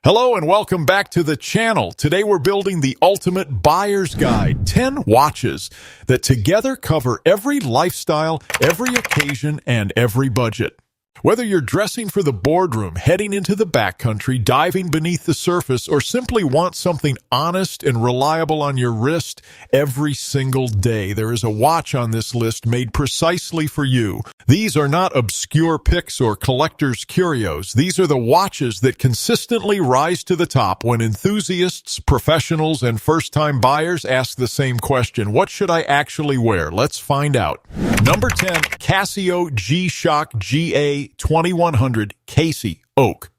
Hello and welcome back to the channel. Today we're building the ultimate buyer's guide, 10 watches that together cover every lifestyle, every occasion, and every budget. Whether you're dressing for the boardroom, heading into the backcountry, diving beneath the surface, or simply want something honest and reliable on your wrist every single day, there is a watch on this list made precisely for you. These are not obscure picks or collector's curios. These are the watches that consistently rise to the top when enthusiasts, professionals, and first-time buyers ask the same question: what should I actually wear? Let's find out. Number 10, Casio G-Shock GA2100 CasiOak.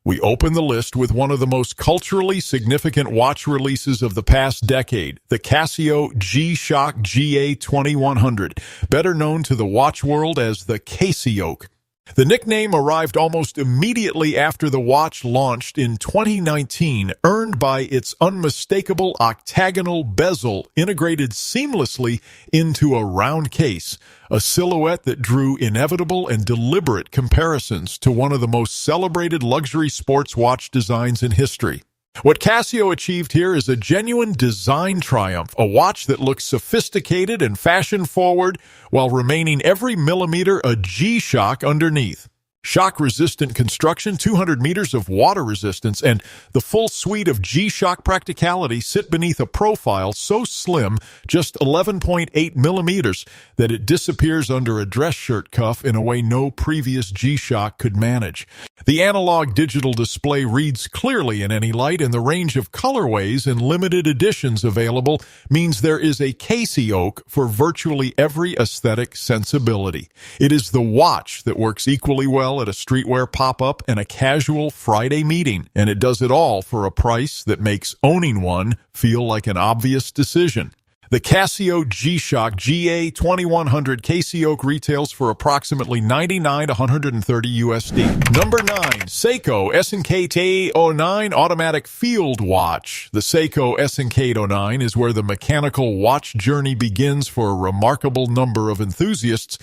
We open the list with one of the most culturally significant watch releases of the past decade, the Casio G-Shock GA2100, better known to the watch world as the CasiOak. The nickname arrived almost immediately after the watch launched in 2019, earned by its unmistakable octagonal bezel integrated seamlessly into a round case, a silhouette that drew inevitable and deliberate comparisons to one of the most celebrated luxury sports watch designs in history. What Casio achieved here is a genuine design triumph, a watch that looks sophisticated and fashion-forward while remaining every millimeter a G-Shock underneath. Shock-resistant construction, 200 meters of water resistance, and the full suite of G-Shock practicality sit beneath a profile so slim, just 11.8 millimeters, that it disappears under a dress shirt cuff in a way no previous G-Shock could manage. The analog digital display reads clearly in any light, and the range of colorways and limited editions available means there is a CasiOak for virtually every aesthetic sensibility. It is the watch that works equally well at a streetwear pop-up and a casual Friday meeting, and it does it all for a price that makes owning one feel like an obvious decision. The Casio G-Shock GA2100 CasiOak retails for approximately $99 to $130 USD. Number 9, Seiko SNK809 Automatic Field Watch. The Seiko SNK809 is where the mechanical watch journey begins for a remarkable number of enthusiasts,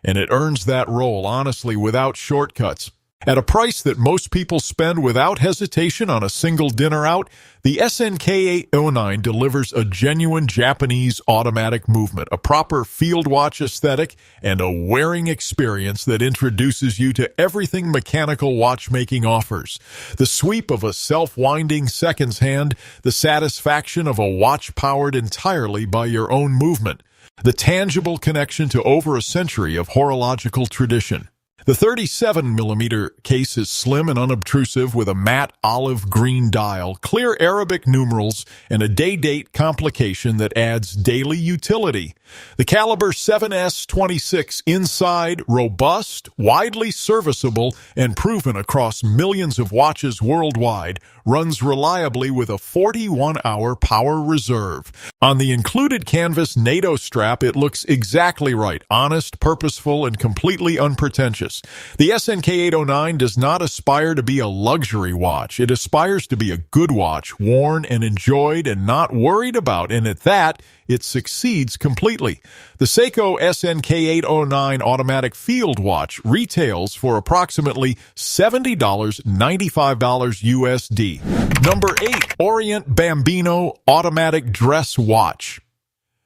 and it earns that role, honestly, without shortcuts. At a price that most people spend without hesitation on a single dinner out, the SNK809 delivers a genuine Japanese automatic movement, a proper field watch aesthetic, and a wearing experience that introduces you to everything mechanical watchmaking offers. The sweep of a self-winding seconds hand, the satisfaction of a watch powered entirely by your own movement, the tangible connection to over a century of horological tradition. The 37mm case is slim and unobtrusive with a matte olive green dial, clear Arabic numerals, and a day-date complication that adds daily utility. The caliber 7S26 inside, robust, widely serviceable, and proven across millions of watches worldwide, runs reliably with a 41-hour power reserve. On the included canvas NATO strap, it looks exactly right, honest, purposeful, and completely unpretentious. The SNK809 does not aspire to be a luxury watch. It aspires to be a good watch, worn and enjoyed and not worried about, and at that, it succeeds completely. The Seiko SNK809 Automatic Field Watch retails for approximately $70, $95 USD. Number 8, Orient Bambino Automatic Dress Watch.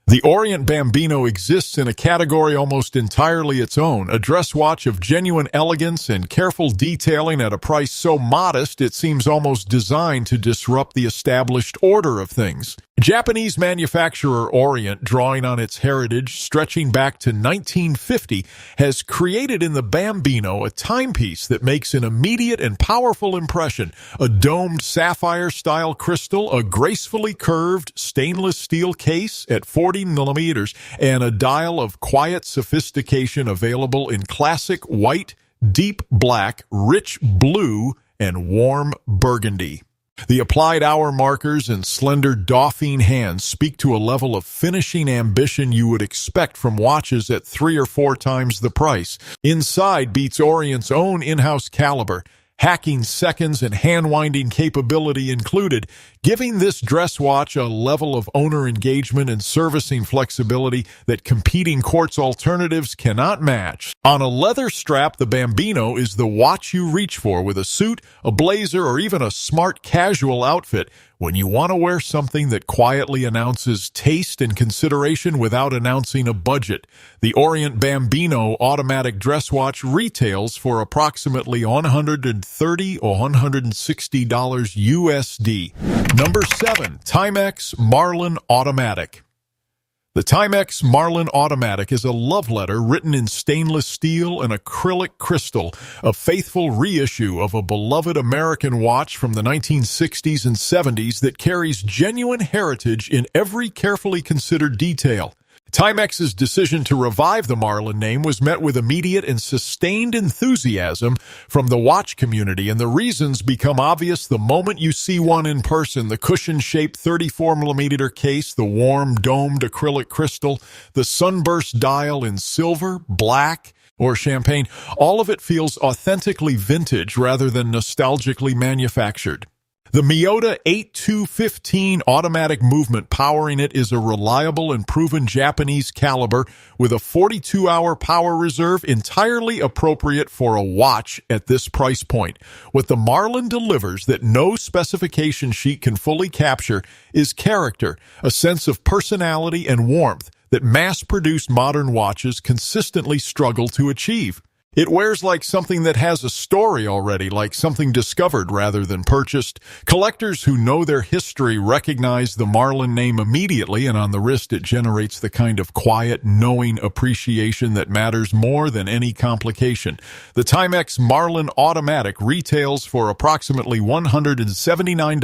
The Orient Bambino exists in a category almost entirely its own, a dress watch of genuine elegance and careful detailing at a price so modest it seems almost designed to disrupt the established order of things. Japanese manufacturer Orient, drawing on its heritage stretching back to 1950, has created in the Bambino a timepiece that makes an immediate and powerful impression. A domed sapphire-style crystal, a gracefully curved stainless steel case at 40 millimeters, and a dial of quiet sophistication available in classic white, deep black, rich blue, and warm burgundy. The applied hour markers and slender Dauphine hands speak to a level of finishing ambition you would expect from watches at 3 or 4 times the price. Inside beats Orient's own in-house caliber, hacking seconds, and hand-winding capability included, giving this dress watch a level of owner engagement and servicing flexibility that competing quartz alternatives cannot match. On a leather strap, the Bambino is the watch you reach for with a suit, a blazer, or even a smart casual outfit when you want to wear something that quietly announces taste and consideration without announcing a budget. The Orient Bambino automatic dress watch retails for approximately $130 or $160 USD. Number 7. Timex Marlin Automatic. The Timex Marlin Automatic is a love letter written in stainless steel and acrylic crystal, a faithful reissue of a beloved American watch from the 1960s and 70s that carries genuine heritage in every carefully considered detail. Timex's decision to revive the Marlin name was met with immediate and sustained enthusiasm from the watch community, and the reasons become obvious the moment you see one in person. The cushion-shaped 34mm case, the warm domed acrylic crystal, the sunburst dial in silver, black, or champagne, all of it feels authentically vintage rather than nostalgically manufactured. The Miyota 8215 automatic movement powering it is a reliable and proven Japanese caliber with a 42-hour power reserve entirely appropriate for a watch at this price point. What the Marlin delivers that no specification sheet can fully capture is character, a sense of personality and warmth that mass-produced modern watches consistently struggle to achieve. It wears like something that has a story already, like something discovered rather than purchased. Collectors who know their history recognize the Marlin name immediately, and on the wrist it generates the kind of quiet, knowing appreciation that matters more than any complication. The Timex Marlin Automatic retails for approximately $179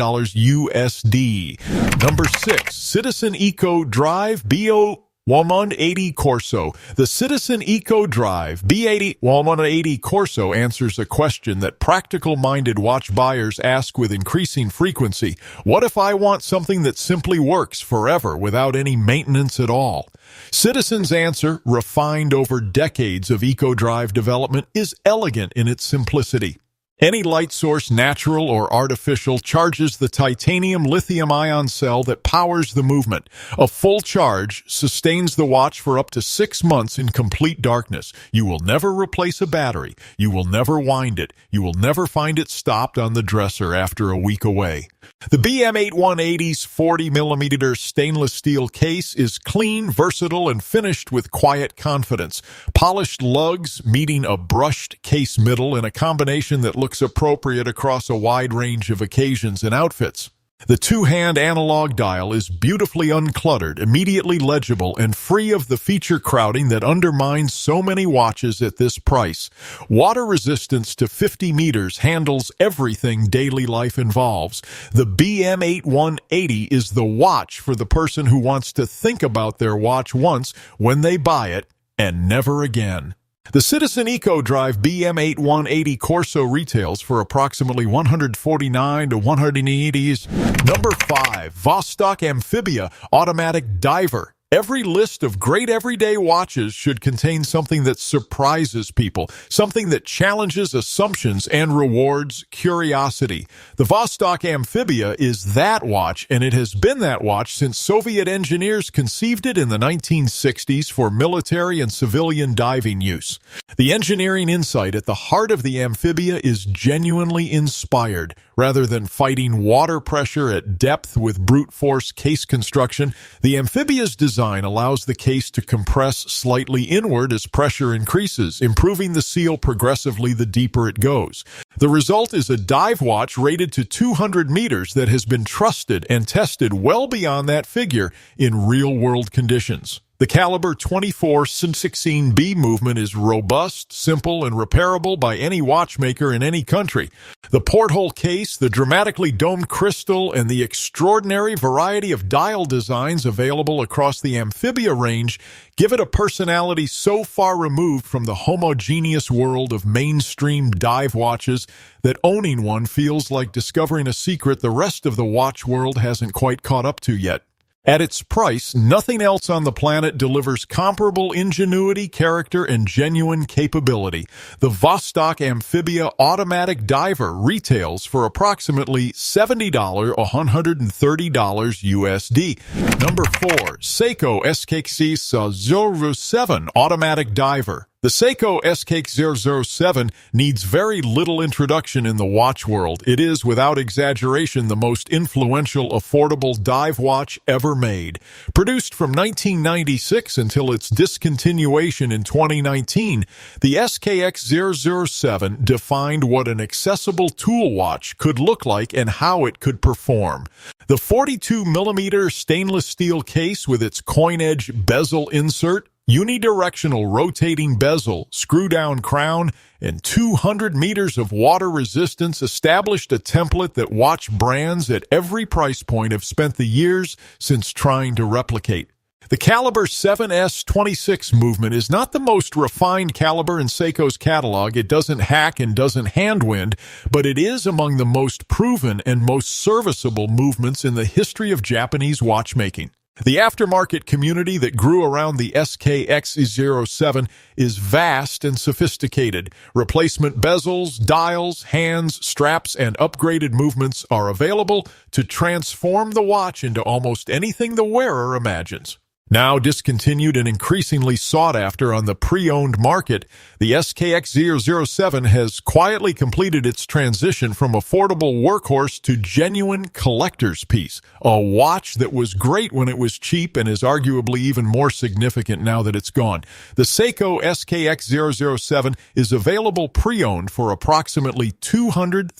USD. Number 6. Citizen Eco Drive BM8180 Corso. The Citizen Eco Drive BM8180 Corso answers a question that practical-minded watch buyers ask with increasing frequency. What if I want something that simply works forever without any maintenance at all? Citizen's answer, refined over decades of Eco Drive development, is elegant in its simplicity. Any light source, natural or artificial, charges the titanium lithium-ion cell that powers the movement. A full charge sustains the watch for up to 6 months in complete darkness. You will never replace a battery. You will never wind it. You will never find it stopped on the dresser after a week away. The BM8180's 40mm stainless steel case is clean, versatile, and finished with quiet confidence. Polished lugs meeting a brushed case middle in a combination that looks appropriate across a wide range of occasions and outfits. The two-hand analog dial is beautifully uncluttered, immediately legible, and free of the feature crowding that undermines so many watches at this price. Water resistance to 50 meters handles everything daily life involves. The BM8180 is the watch for the person who wants to think about their watch once when they buy it and never again. The Citizen Eco Drive BM8180 Corso retails for approximately $149 to $180. Number 5. Vostok Amphibia Automatic Diver. Every list of great everyday watches should contain something that surprises people, something that challenges assumptions and rewards curiosity. The Vostok Amphibia is that watch, and it has been that watch since Soviet engineers conceived it in the 1960s for military and civilian diving use. The engineering insight at the heart of the Amphibia is genuinely inspired. Rather than fighting water pressure at depth with brute force case construction, the Amphibia's design allows the case to compress slightly inward as pressure increases, improving the seal progressively the deeper it goes. The result is a dive watch rated to 200 meters that has been trusted and tested well beyond that figure in real-world conditions. The caliber 24-16B movement is robust, simple, and repairable by any watchmaker in any country. The porthole case, the dramatically domed crystal, and the extraordinary variety of dial designs available across the Amphibia range give it a personality so far removed from the homogeneous world of mainstream dive watches that owning one feels like discovering a secret the rest of the watch world hasn't quite caught up to yet. At its price, nothing else on the planet delivers comparable ingenuity, character, and genuine capability. The Vostok Amphibia automatic diver retails for approximately $70, $130 USD. Number 4, Seiko SKX007 automatic diver. The Seiko SKX007 needs very little introduction in the watch world. It is, without exaggeration, the most influential, affordable dive watch ever made. Produced from 1996 until its discontinuation in 2019, the SKX007 defined what an accessible tool watch could look like and how it could perform. The 42mm stainless steel case with its coin-edge bezel insert, unidirectional rotating bezel, screw-down crown, and 200 meters of water resistance established a template that watch brands at every price point have spent the years since trying to replicate. The caliber 7S26 movement is not the most refined caliber in Seiko's catalog. It doesn't hack and doesn't handwind, but it is among the most proven and most serviceable movements in the history of Japanese watchmaking. The aftermarket community that grew around the SKX007 is vast and sophisticated. Replacement bezels, dials, hands, straps, and upgraded movements are available to transform the watch into almost anything the wearer imagines. Now discontinued and increasingly sought after on the pre-owned market, the SKX007 has quietly completed its transition from affordable workhorse to genuine collector's piece, a watch that was great when it was cheap and is arguably even more significant now that it's gone. The Seiko SKX007 is available pre-owned for approximately $350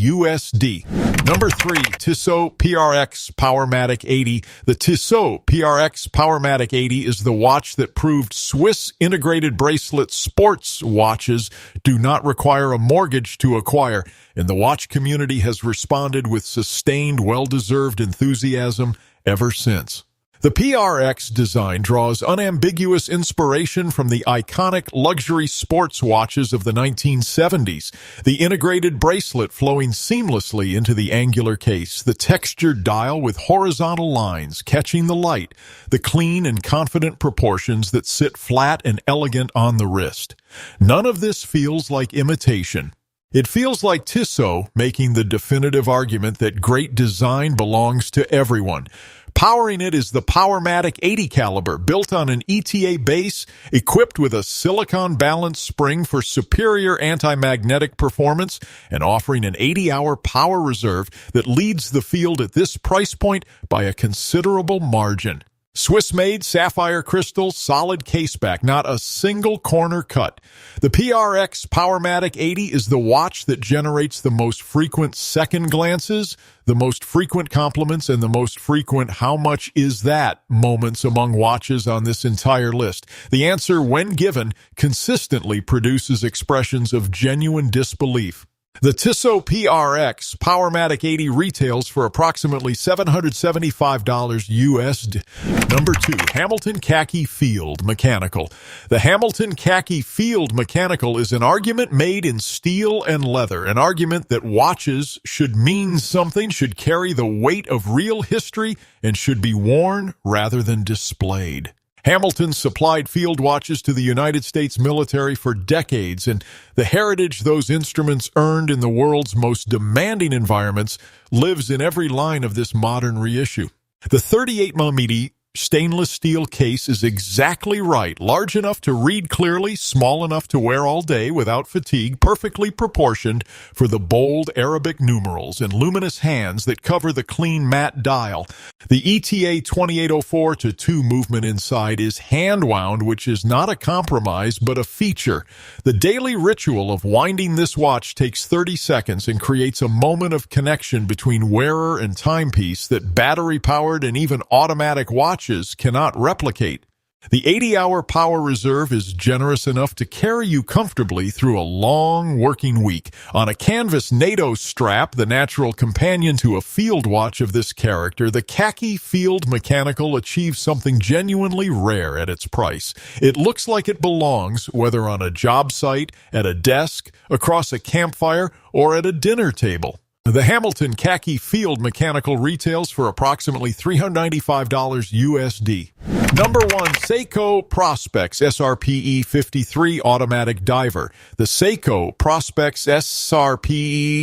USD. Number 3, Tissot PRX Powermatic 80. The Tissot PRX Powermatic 80 is the watch that proved Swiss integrated bracelet sports watches do not require a mortgage to acquire, and the watch community has responded with sustained, well-deserved enthusiasm ever since. The PRX design draws unambiguous inspiration from the iconic luxury sports watches of the 1970s, the integrated bracelet flowing seamlessly into the angular case, the textured dial with horizontal lines catching the light, the clean and confident proportions that sit flat and elegant on the wrist. None of this feels like imitation. It feels like Tissot making the definitive argument that great design belongs to everyone. Powering it is the Powermatic 80 caliber, built on an ETA base, equipped with a silicon balanced spring for superior anti-magnetic performance, and offering an 80-hour power reserve that leads the field at this price point by a considerable margin. Swiss-made sapphire crystal, solid caseback, not a single corner cut. The PRX Powermatic 80 is the watch that generates the most frequent second glances, the most frequent compliments, and the most frequent "how much is that" moments among watches on this entire list. The answer, when given, consistently produces expressions of genuine disbelief. The Tissot PRX Powermatic 80 retails for approximately $775 USD. Number 2, Hamilton Khaki Field Mechanical. The Hamilton Khaki Field Mechanical is an argument made in steel and leather, an argument that watches should mean something, should carry the weight of real history, and should be worn rather than displayed. Hamilton supplied field watches to the United States military for decades, and the heritage those instruments earned in the world's most demanding environments lives in every line of this modern reissue. The 38mm stainless steel case is exactly right, large enough to read clearly, small enough to wear all day without fatigue, perfectly proportioned for the bold Arabic numerals and luminous hands that cover the clean matte dial. The ETA 2804-2 movement inside is hand-wound, which is not a compromise but a feature. The daily ritual of winding this watch takes 30 seconds and creates a moment of connection between wearer and timepiece that battery-powered and even automatic watches cannot replicate. The 80-hour power reserve is generous enough to carry you comfortably through a long working week. On a canvas NATO strap, the natural companion to a field watch of this character, the Khaki Field Mechanical achieves something genuinely rare at its price. It looks like it belongs, whether on a job site, at a desk, across a campfire, or at a dinner table. The Hamilton Khaki Field Mechanical retails for approximately $395 USD. Number 1, Seiko Prospex SRPE53 Automatic Diver. The Seiko Prospex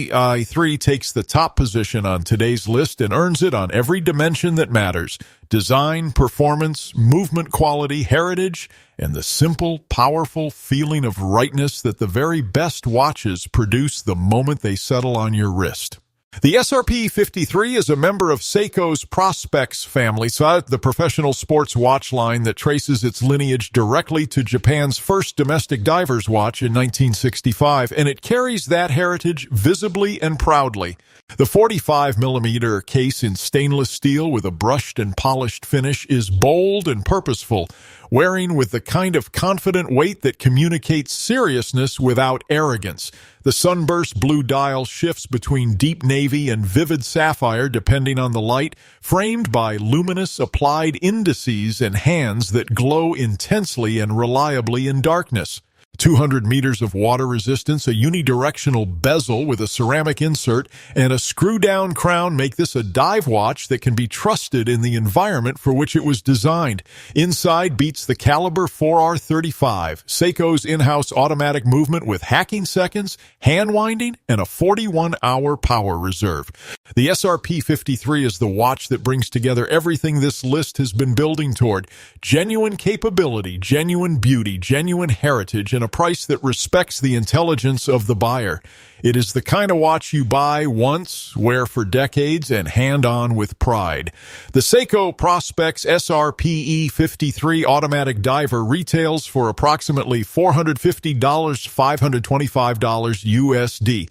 SRPE53 takes the top position on today's list and earns it on every dimension that matters: design, performance, movement quality, heritage, and the simple, powerful feeling of rightness that the very best watches produce the moment they settle on your wrist. The SRPE53 is a member of Seiko's Prospex family, the professional sports watch line that traces its lineage directly to Japan's first domestic diver's watch in 1965, and it carries that heritage visibly and proudly. The 45mm case in stainless steel with a brushed and polished finish is bold and purposeful, wearing with the kind of confident weight that communicates seriousness without arrogance. The sunburst blue dial shifts between deep navy and vivid sapphire depending on the light, framed by luminous applied indices and hands that glow intensely and reliably in darkness. 200 meters of water resistance, a unidirectional bezel with a ceramic insert, and a screw-down crown make this a dive watch that can be trusted in the environment for which it was designed. Inside beats the caliber 4R35, Seiko's in-house automatic movement with hacking seconds, hand winding, and a 41-hour power reserve. The SRP53 is the watch that brings together everything this list has been building toward: genuine capability, genuine beauty, genuine heritage, and a price that respects the intelligence of the buyer. It is the kind of watch you buy once, wear for decades, and hand on with pride. The Seiko Prospex SRPE53 Automatic Diver retails for approximately $450, $525 USD.